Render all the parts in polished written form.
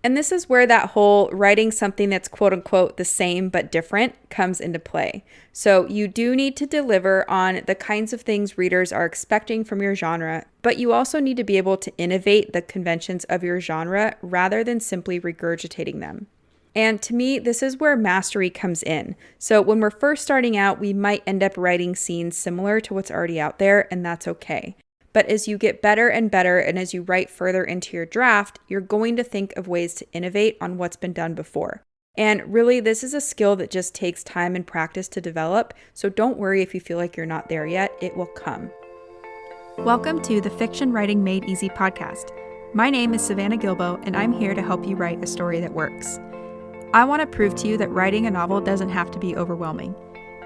And this is where that whole writing something that's quote unquote the same but different comes into play. So you do need to deliver on the kinds of things readers are expecting from your genre, but you also need to be able to innovate the conventions of your genre rather than simply regurgitating them. And to me, this is where mastery comes in. So when we're first starting out, we might end up writing scenes similar to what's already out there, and that's okay. But as you get better and better, and as you write further into your draft, you're going to think of ways to innovate on what's been done before. And really, this is a skill that just takes time and practice to develop, so don't worry if you feel like you're not there yet, it will come. Welcome to the Fiction Writing Made Easy podcast. My name is Savannah Gilbo, and I'm here to help you write a story that works. I want to prove to you that writing a novel doesn't have to be overwhelming.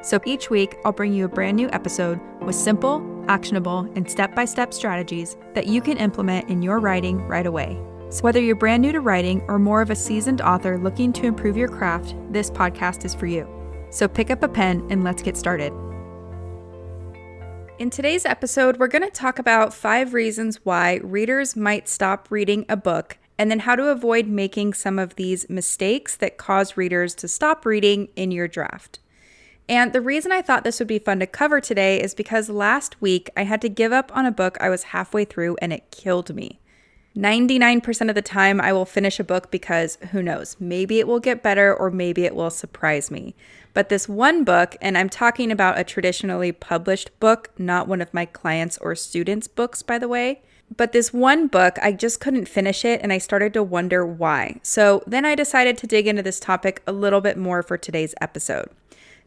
So each week, I'll bring you a brand new episode with simple, actionable, and step-by-step strategies that you can implement in your writing right away. So whether you're brand new to writing or more of a seasoned author looking to improve your craft, this podcast is for you. So pick up a pen and let's get started. In today's episode, we're going to talk about 5 reasons why readers might stop reading a book, and then how to avoid making some of these mistakes that cause readers to stop reading in your draft. And the reason I thought this would be fun to cover today is because last week I had to give up on a book I was halfway through and it killed me. 99% of the time I will finish a book because who knows, maybe it will get better or maybe it will surprise me. But this one book, and I'm talking about a traditionally published book, not one of my clients' or students' books, by the way. But this one book, I just couldn't finish it and I started to wonder why. So then I decided to dig into this topic a little bit more for today's episode.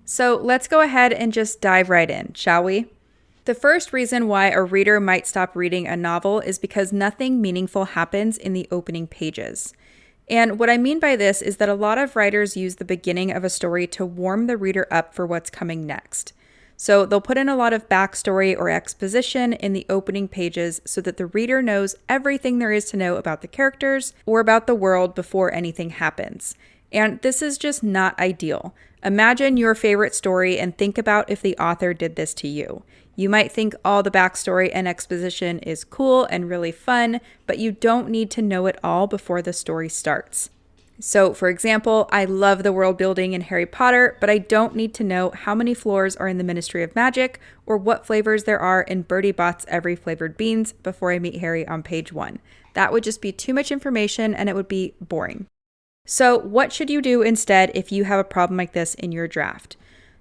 So let's go ahead and just dive right in, shall we? The first reason why a reader might stop reading a novel is because nothing meaningful happens in the opening pages. And what I mean by this is that a lot of writers use the beginning of a story to warm the reader up for what's coming next. So they'll put in a lot of backstory or exposition in the opening pages so that the reader knows everything there is to know about the characters or about the world before anything happens. And this is just not ideal. Imagine your favorite story and think about if the author did this to you. You might think all the backstory and exposition is cool and really fun, but you don't need to know it all before the story starts. So, for example, I love the world building in Harry Potter, but I don't need to know how many floors are in the Ministry of Magic or what flavors there are in Bertie Bott's Every Flavored Beans before I meet Harry on page 1. That would just be too much information and it would be boring. So, what should you do instead if you have a problem like this in your draft?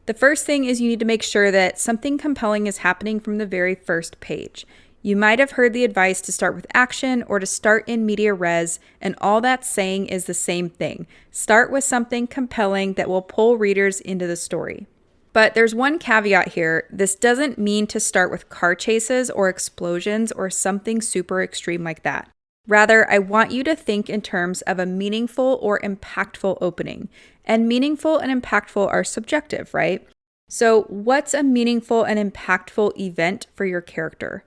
The first thing is you need to make sure that something compelling is happening from the very first page. You might have heard the advice to start with action or to start in media res, and all that's saying is the same thing. Start with something compelling that will pull readers into the story. But there's one caveat here. This doesn't mean to start with car chases or explosions or something super extreme like that. Rather, I want you to think in terms of a meaningful or impactful opening. And meaningful and impactful are subjective, right? So what's a meaningful and impactful event for your character?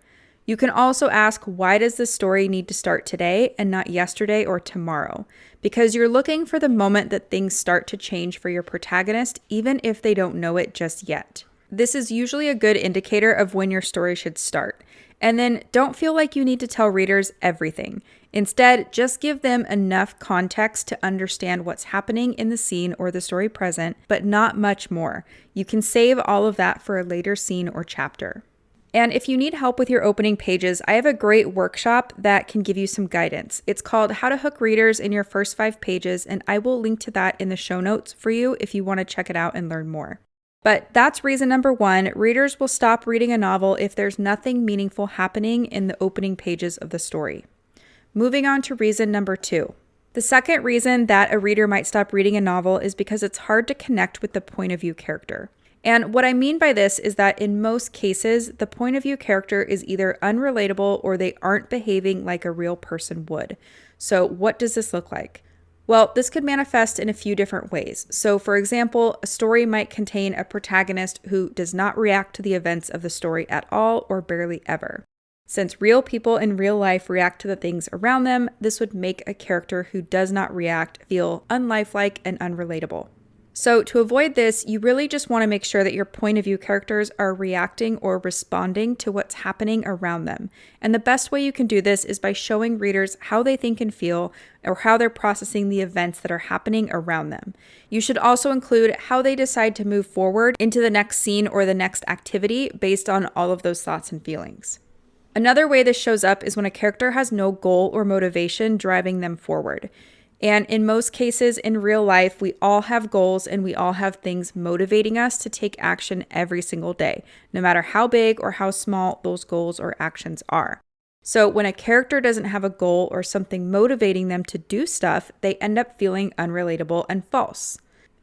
You can also ask, why does this story need to start today and not yesterday or tomorrow? Because you're looking for the moment that things start to change for your protagonist, even if they don't know it just yet. This is usually a good indicator of when your story should start. And then don't feel like you need to tell readers everything. Instead, just give them enough context to understand what's happening in the scene or the story present, but not much more. You can save all of that for a later scene or chapter. And if you need help with your opening pages, I have a great workshop that can give you some guidance. It's called How to Hook Readers in Your First 5 Pages, and I will link to that in the show notes for you if you want to check it out and learn more. But that's reason number 1. Readers will stop reading a novel if there's nothing meaningful happening in the opening pages of the story. Moving on to reason number 2. The second reason that a reader might stop reading a novel is because it's hard to connect with the point of view character. And what I mean by this is that in most cases, the point of view character is either unrelatable or they aren't behaving like a real person would. So what does this look like? Well, this could manifest in a few different ways. So for example, a story might contain a protagonist who does not react to the events of the story at all or barely ever. Since real people in real life react to the things around them, this would make a character who does not react feel unlifelike and unrelatable. So to avoid this, you really just want to make sure that your point of view characters are reacting or responding to what's happening around them. And the best way you can do this is by showing readers how they think and feel, or how they're processing the events that are happening around them. You should also include how they decide to move forward into the next scene or the next activity based on all of those thoughts and feelings. Another way this shows up is when a character has no goal or motivation driving them forward. And in most cases in real life, we all have goals and we all have things motivating us to take action every single day, no matter how big or how small those goals or actions are. So when a character doesn't have a goal or something motivating them to do stuff, they end up feeling unrelatable and false.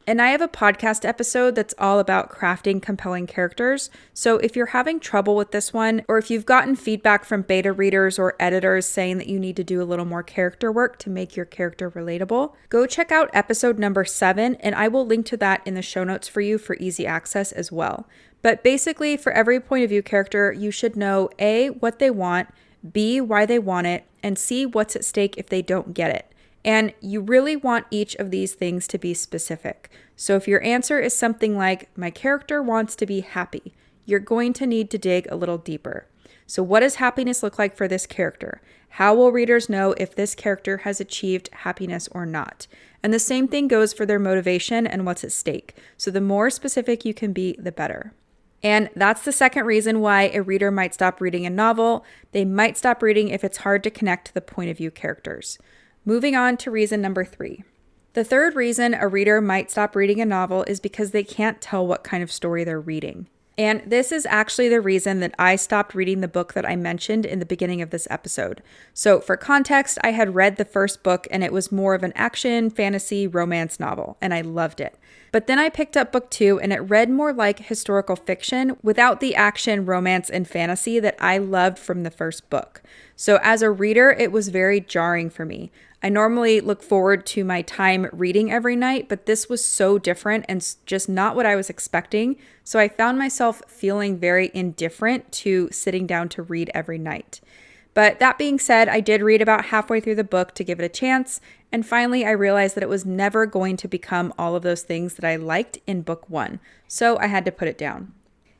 And I have a podcast episode that's all about crafting compelling characters. So if you're having trouble with this one, or if you've gotten feedback from beta readers or editors saying that you need to do a little more character work to make your character relatable, go check out episode number 7, and I will link to that in the show notes for you for easy access as well. But basically, for every point of view character, you should know A, what they want, B, why they want it, and C, what's at stake if they don't get it. And you really want each of these things to be specific. So if your answer is something like, my character wants to be happy, you're going to need to dig a little deeper. So what does happiness look like for this character? How will readers know if this character has achieved happiness or not? And the same thing goes for their motivation and what's at stake. So the more specific you can be, the better. And that's the second reason why a reader might stop reading a novel. They might stop reading if it's hard to connect to the point of view characters. Moving on to reason number 3. The third reason a reader might stop reading a novel is because they can't tell what kind of story they're reading. And this is actually the reason that I stopped reading the book that I mentioned in the beginning of this episode. So for context, I had read the first book and it was more of an action, fantasy, romance novel, and I loved it. But then I picked up book 2 and it read more like historical fiction without the action, romance, and fantasy that I loved from the first book. So as a reader, it was very jarring for me. I normally look forward to my time reading every night, but this was so different and just not what I was expecting. So I found myself feeling very indifferent to sitting down to read every night. But that being said, I did read about halfway through the book to give it a chance. And finally, I realized that it was never going to become all of those things that I liked in book 1. So I had to put it down.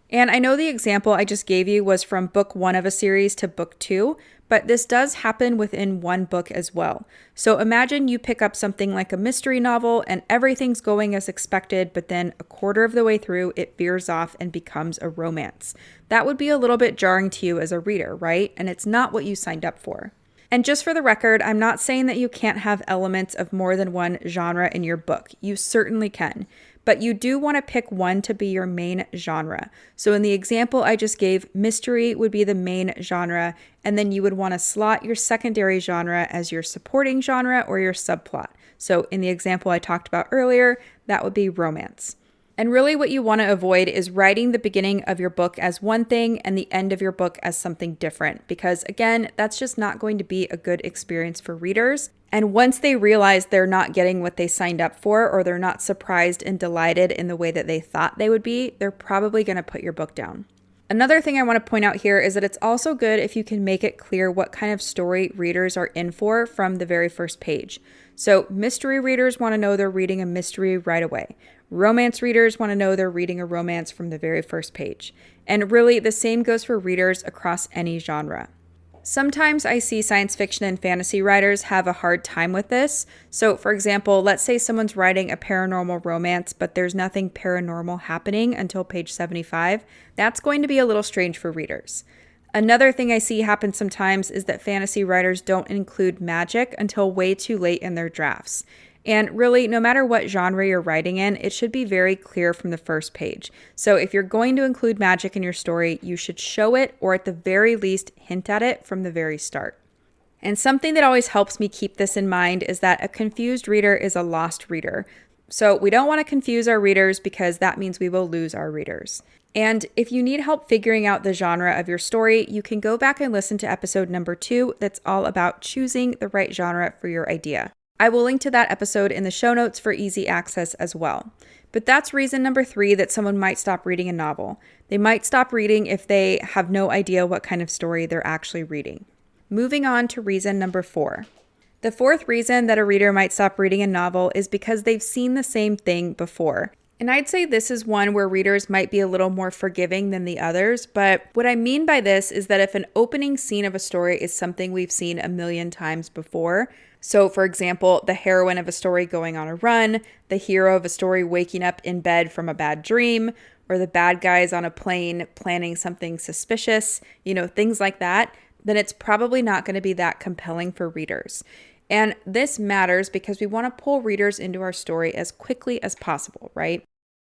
And I know the example I just gave you was from book 1 of a series to book 2, but this does happen within one book as well. So imagine you pick up something like a mystery novel and everything's going as expected, but then a quarter of the way through, it veers off and becomes a romance. That would be a little bit jarring to you as a reader, right? And it's not what you signed up for. And just for the record, I'm not saying that you can't have elements of more than one genre in your book. You certainly can. But you do want to pick one to be your main genre. So in the example I just gave, mystery would be the main genre, and then you would want to slot your secondary genre as your supporting genre or your subplot. So in the example I talked about earlier, that would be romance. And really what you want to avoid is writing the beginning of your book as one thing and the end of your book as something different, because again, that's just not going to be a good experience for readers. And once they realize they're not getting what they signed up for, or they're not surprised and delighted in the way that they thought they would be, they're probably going to put your book down. Another thing I want to point out here is that it's also good if you can make it clear what kind of story readers are in for from the very first page. So mystery readers want to know they're reading a mystery right away. Romance readers want to know they're reading a romance from the very first page. And really, the same goes for readers across any genre. Sometimes I see science fiction and fantasy writers have a hard time with this. So for example, let's say someone's writing a paranormal romance, but there's nothing paranormal happening until page 75. That's going to be a little strange for readers. Another thing I see happen sometimes is that fantasy writers don't include magic until way too late in their drafts. And really, no matter what genre you're writing in, it should be very clear from the first page. So if you're going to include magic in your story, you should show it, or at the very least, hint at it from the very start. And something that always helps me keep this in mind is that a confused reader is a lost reader. So we don't want to confuse our readers because that means we will lose our readers. And if you need help figuring out the genre of your story, you can go back and listen to episode number 2 that's all about choosing the right genre for your idea. I will link to that episode in the show notes for easy access as well. But that's reason number 3 that someone might stop reading a novel. They might stop reading if they have no idea what kind of story they're actually reading. Moving on to reason number 4. The fourth reason that a reader might stop reading a novel is because they've seen the same thing before. And I'd say this is one where readers might be a little more forgiving than the others, but what I mean by this is that if an opening scene of a story is something we've seen a million times before, so for example, the heroine of a story going on a run, the hero of a story waking up in bed from a bad dream, or the bad guys on a plane planning something suspicious, things like that, then it's probably not going to be that compelling for readers. And this matters because we want to pull readers into our story as quickly as possible, right?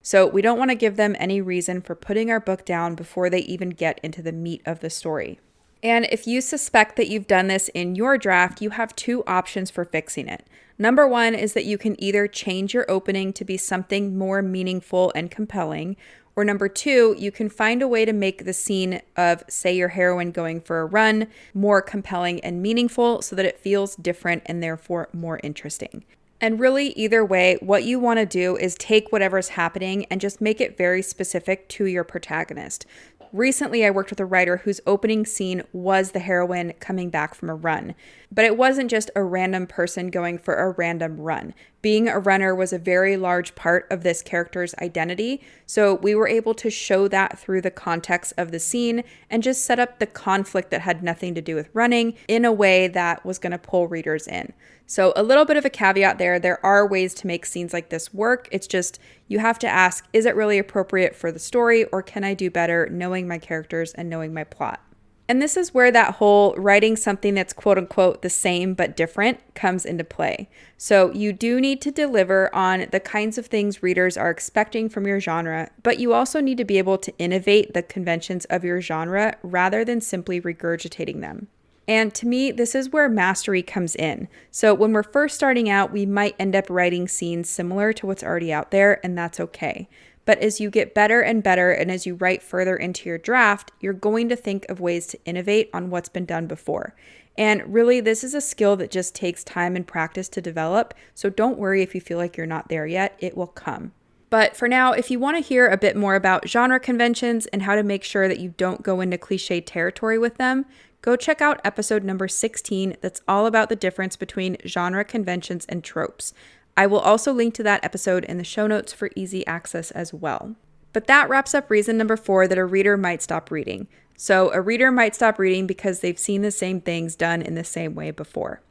So we don't want to give them any reason for putting our book down before they even get into the meat of the story. And if you suspect that you've done this in your draft, you have two options for fixing it. Number one is that you can either change your opening to be something more meaningful and compelling, or number two, you can find a way to make the scene of, say, your heroine going for a run more compelling and meaningful so that it feels different and therefore more interesting. And really, either way, what you want to do is take whatever's happening and just make it very specific to your protagonist. Recently, I worked with a writer whose opening scene was the heroine coming back from a run. But it wasn't just a random person going for a random run. Being a runner was a very large part of this character's identity, so we were able to show that through the context of the scene and just set up the conflict that had nothing to do with running in a way that was going to pull readers in. So a little bit of a caveat there are ways to make scenes like this work. It's just you have to ask, is it really appropriate for the story, or can I do better knowing my characters and knowing my plot? And this is where that whole writing something that's quote unquote the same but different comes into play. So you do need to deliver on the kinds of things readers are expecting from your genre, but you also need to be able to innovate the conventions of your genre rather than simply regurgitating them. And to me, this is where mastery comes in. So when we're first starting out, we might end up writing scenes similar to what's already out there, and that's okay. But as you get better and better, and as you write further into your draft, you're going to think of ways to innovate on what's been done before. And really, this is a skill that just takes time and practice to develop. So don't worry if you feel like you're not there yet, it will come. But for now, if you want to hear a bit more about genre conventions and how to make sure that you don't go into cliche territory with them, go check out episode number 16 that's all about the difference between genre conventions and tropes. I will also link to that episode in the show notes for easy access as well. But that wraps up reason number 4 that a reader might stop reading. So a reader might stop reading because they've seen the same things done in the same way before.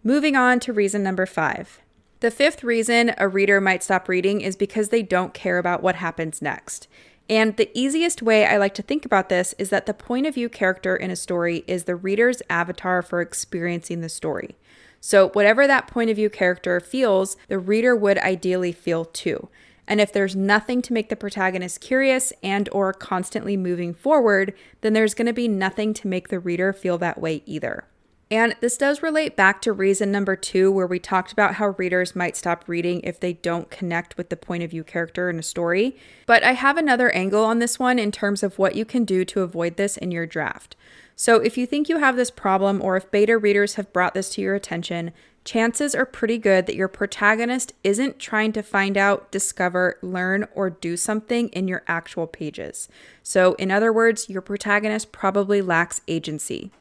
Moving on to reason number 5. The fifth reason a reader might stop reading is because they don't care about what happens next. And the easiest way I like to think about this is that the point of view character in a story is the reader's avatar for experiencing the story. So whatever that point of view character feels, the reader would ideally feel too. And if there's nothing to make the protagonist curious and or constantly moving forward, then there's going to be nothing to make the reader feel that way either. And this does relate back to reason number 2, where we talked about how readers might stop reading if they don't connect with the point of view character in a story. But I have another angle on this one in terms of what you can do to avoid this in your draft. So if you think you have this problem, or if beta readers have brought this to your attention, chances are pretty good that your protagonist isn't trying to find out, discover, learn, or do something in your actual pages. So in other words, your protagonist probably lacks agency.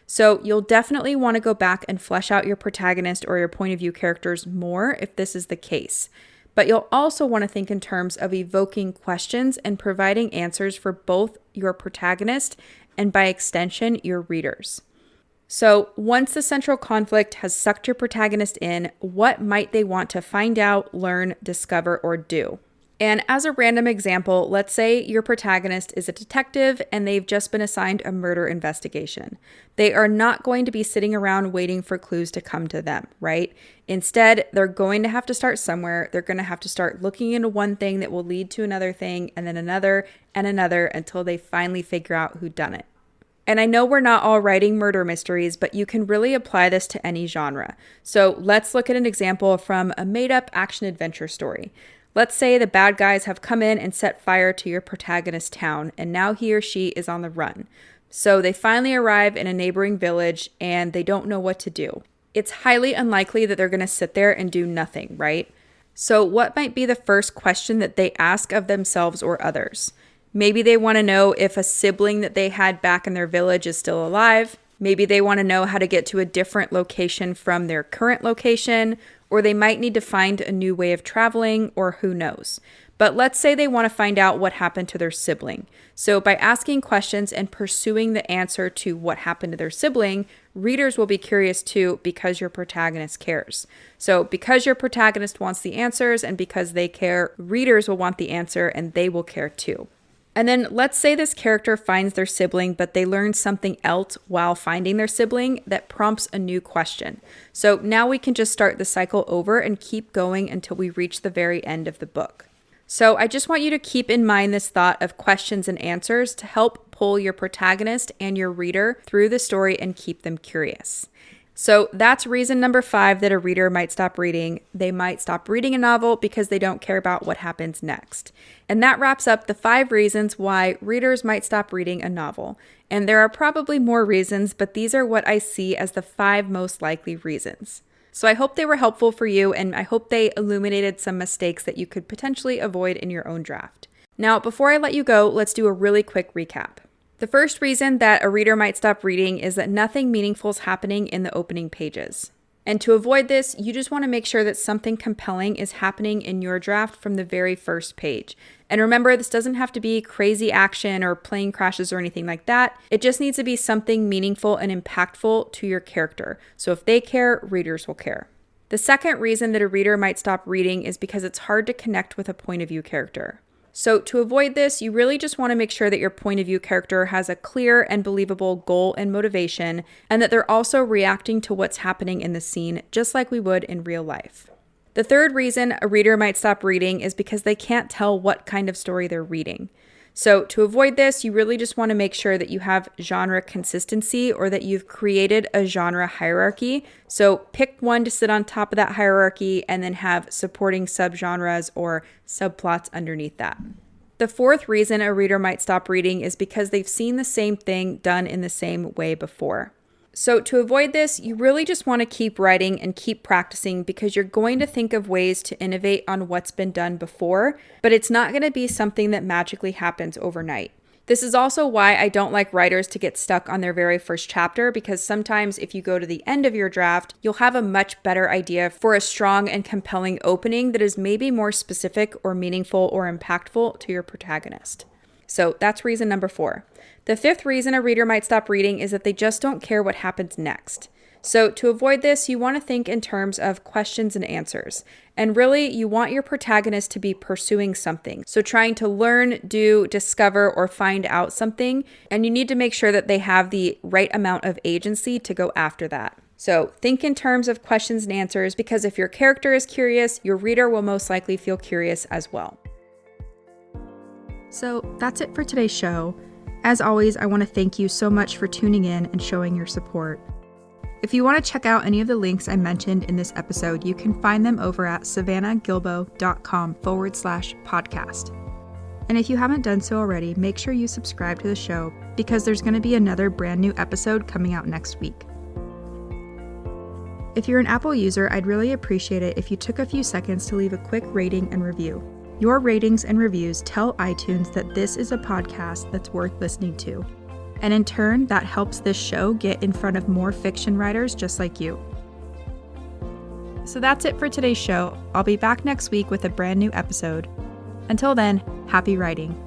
So you'll definitely want to go back and flesh out your protagonist or your point of view characters more if this is the case. But you'll also want to think in terms of evoking questions and providing answers for both your protagonist and by extension, your readers. So once the central conflict has sucked your protagonist in, what might they want to find out, learn, discover, or do? And as a random example, let's say your protagonist is a detective and they've just been assigned a murder investigation. They are not going to be sitting around waiting for clues to come to them, right? Instead, they're going to have to start somewhere. They're going to have to start looking into one thing that will lead to another thing, and then another and another until they finally figure out who done it. And I know we're not all writing murder mysteries, but you can really apply this to any genre. So let's look at an example from a made-up action-adventure story. Let's say the bad guys have come in and set fire to your protagonist's town, and now he or she is on the run. So they finally arrive in a neighboring village, and they don't know what to do. It's highly unlikely that they're going to sit there and do nothing, right? So what might be the first question that they ask of themselves or others? Maybe they want to know if a sibling that they had back in their village is still alive. Maybe they want to know how to get to a different location from their current location, or they might need to find a new way of traveling, or who knows. But let's say they want to find out what happened to their sibling. So by asking questions and pursuing the answer to what happened to their sibling, readers will be curious too because your protagonist cares. So because your protagonist wants the answers and because they care, readers will want the answer and they will care too. And then let's say this character finds their sibling, but they learn something else while finding their sibling that prompts a new question. So now we can just start the cycle over and keep going until we reach the very end of the book. So I just want you to keep in mind this thought of questions and answers to help pull your protagonist and your reader through the story and keep them curious. So that's reason number 5 that a reader might stop reading. They might stop reading a novel because they don't care about what happens next. And that wraps up the 5 reasons why readers might stop reading a novel. And there are probably more reasons, but these are what I see as the 5 most likely reasons. So I hope they were helpful for you, and I hope they illuminated some mistakes that you could potentially avoid in your own draft. Now, before I let you go, let's do a really quick recap. The first reason that a reader might stop reading is that nothing meaningful is happening in the opening pages. And to avoid this, you just want to make sure that something compelling is happening in your draft from the very first page. And remember, this doesn't have to be crazy action or plane crashes or anything like that. It just needs to be something meaningful and impactful to your character. So if they care, readers will care. The second reason that a reader might stop reading is because it's hard to connect with a point of view character. So to avoid this, you really just want to make sure that your point of view character has a clear and believable goal and motivation, and that they're also reacting to what's happening in the scene, just like we would in real life. The third reason a reader might stop reading is because they can't tell what kind of story they're reading. So to avoid this, you really just want to make sure that you have genre consistency or that you've created a genre hierarchy. So pick one to sit on top of that hierarchy and then have supporting subgenres or subplots underneath that. The fourth reason a reader might stop reading is because they've seen the same thing done in the same way before. So to avoid this, you really just want to keep writing and keep practicing because you're going to think of ways to innovate on what's been done before, but it's not going to be something that magically happens overnight. This is also why I don't like writers to get stuck on their very first chapter, because sometimes if you go to the end of your draft, you'll have a much better idea for a strong and compelling opening that is maybe more specific or meaningful or impactful to your protagonist. So that's reason number 4. The fifth reason a reader might stop reading is that they just don't care what happens next. So to avoid this, you want to think in terms of questions and answers. And really, you want your protagonist to be pursuing something. So trying to learn, do, discover, or find out something. And you need to make sure that they have the right amount of agency to go after that. So think in terms of questions and answers, because if your character is curious, your reader will most likely feel curious as well. So that's it for today's show. As always, I want to thank you so much for tuning in and showing your support. If you want to check out any of the links I mentioned in this episode, you can find them over at savannahgilbo.com/podcast. And if you haven't done so already, make sure you subscribe to the show because there's going to be another brand new episode coming out next week. If you're an Apple user, I'd really appreciate it if you took a few seconds to leave a quick rating and review. Your ratings and reviews tell iTunes that this is a podcast that's worth listening to. And in turn, that helps this show get in front of more fiction writers just like you. So that's it for today's show. I'll be back next week with a brand new episode. Until then, happy writing.